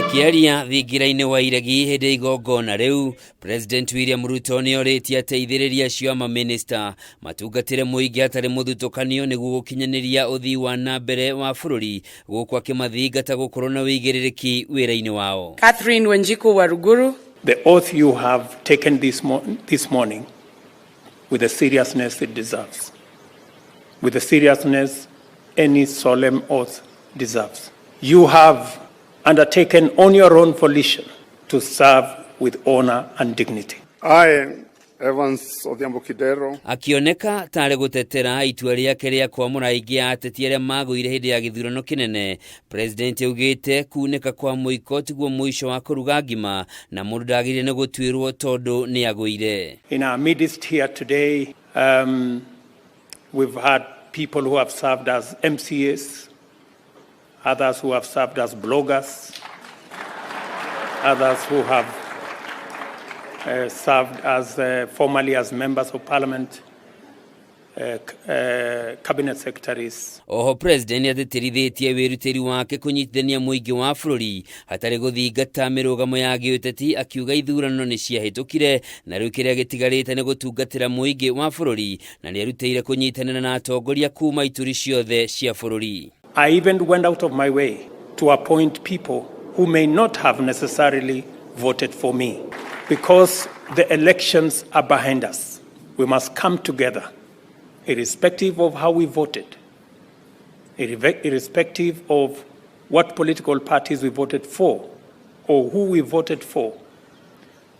Aria thingira-ini wa iregi hindi igongona riu, President William Ruto nioritie ateithiriria acio maminister matungatĩre mũingi hatarĩ mũthutũkanio nĩguo gũkinyaniria ũthii wa na mbere wa bururi gũkũ akĩmathingata gũkorwo na wũigiririki wira-ini wao. Catherine Wanjiku Waruguru. The oath you have taken this morning with the seriousness it deserves, with the seriousness any solemn oath deserves. You have undertaken on your own volition to serve with honor and dignity. Akioneka tare gutetera itua riake ria kwamũra aingĩ a ateti arĩa magũire hĩndĩ ya gĩthurano kĩnene, President augĩte kunĩka kwa mũiko tiguo mũico wa kũruga ngima na mũndũ ndagĩrĩire nĩ gũtuĩrwo tondũ nĩ agũire. In our midst here today, we've had people who have served as MCAs, others who have served as bloggers, others who have served as formerly as members of parliament, cabinet secretaries. Oho President ateterithitie wĩrutĩri wake kũnyitithania mũingi wa bururi hatarĩ gũthingata mĩrũgamo ya gĩũteti, akiuga ithurano nĩ ciahĩtũkire na rĩu kĩrĩa gĩtigarĩte nĩ gũtungatĩra mũingi wa bururi na nĩerutĩire kũnyitanĩra na atongoria kuma ituri ciothe cia bururi. I even went out of my way to appoint people who may not have necessarily voted for me, because the elections are behind us. We must come together, irrespective of how we voted, irrespective of what political parties we voted for or who we voted for.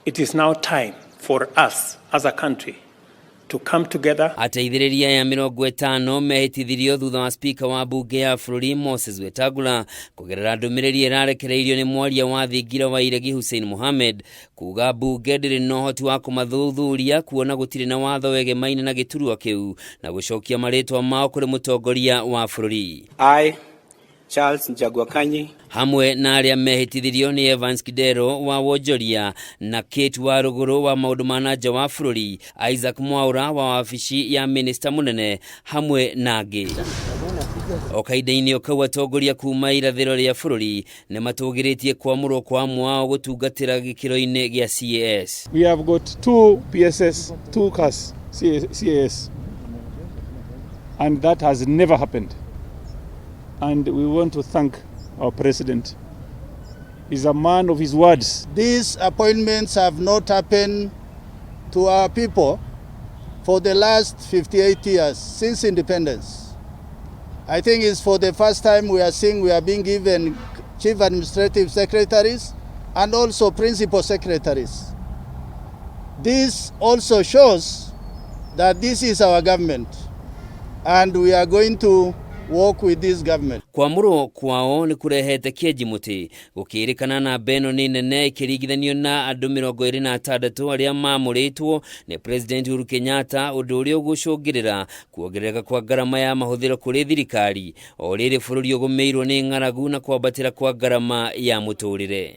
It is now time for us as a country to come together. Ateithiriria ya mirongo itano mehitithirio thutha wa speaker wa bunge ya bururi Moses Wetangula kugerera ndũmĩrĩri ĩrarekereirio nĩ mwaria wa thingira wa iregi Hussein Mohamed kuga bunge ndĩrĩ na ũhoti wa kũmathuthuria kuona gũtirĩ na watho wegemaine na gĩturwa kĩu na gũcokia marĩtwa mao kũrĩ mũtongoria wa bururi. Charles Njagwakanyi hamwe na aria mehitithirio ni Evans Kidero wa Wonjoria na Kate wa Rũgũrũ wa maũndũ ma nanja wa bururi, Isaac Mwaura wa wabici ya minister munene hamwe na angĩ. Okaida-inĩ ũkau atongoria kuma irathĩro rĩa bururi nĩ matũgĩrĩtie kwamũrwo kwa mwao gũtungatĩra gĩkĩro-inĩ gĩa CAS. We have got 2 PSS, 2 CAS, CAS, and that has never happened. And we want to thank our president. He's a man of his words. These appointments have not happened to our people for the last 58 years since independence. I think it's for the first time we are seeing we are being given chief administrative secretaries and also principal secretaries. This also shows that this is our government and we are going to work with this government. Kwamũrwo kwao nĩ kũrehete kĩenji mũtĩ gũkĩrĩkana na beno nĩ nene ikĩringithanio na andũ 26 arĩa mamũrĩtwo nĩ President Uhuru Kenyatta, ũndũ ũrĩa ũgũcũngĩrĩra kuongerereka kwa ngarama ya mahũthĩro kũrĩ thirikari o rĩrĩ bũrũri ũgũmĩirwo nĩ ng'aragu na kwambatĩra kwa ngarama ya mũtũrĩre.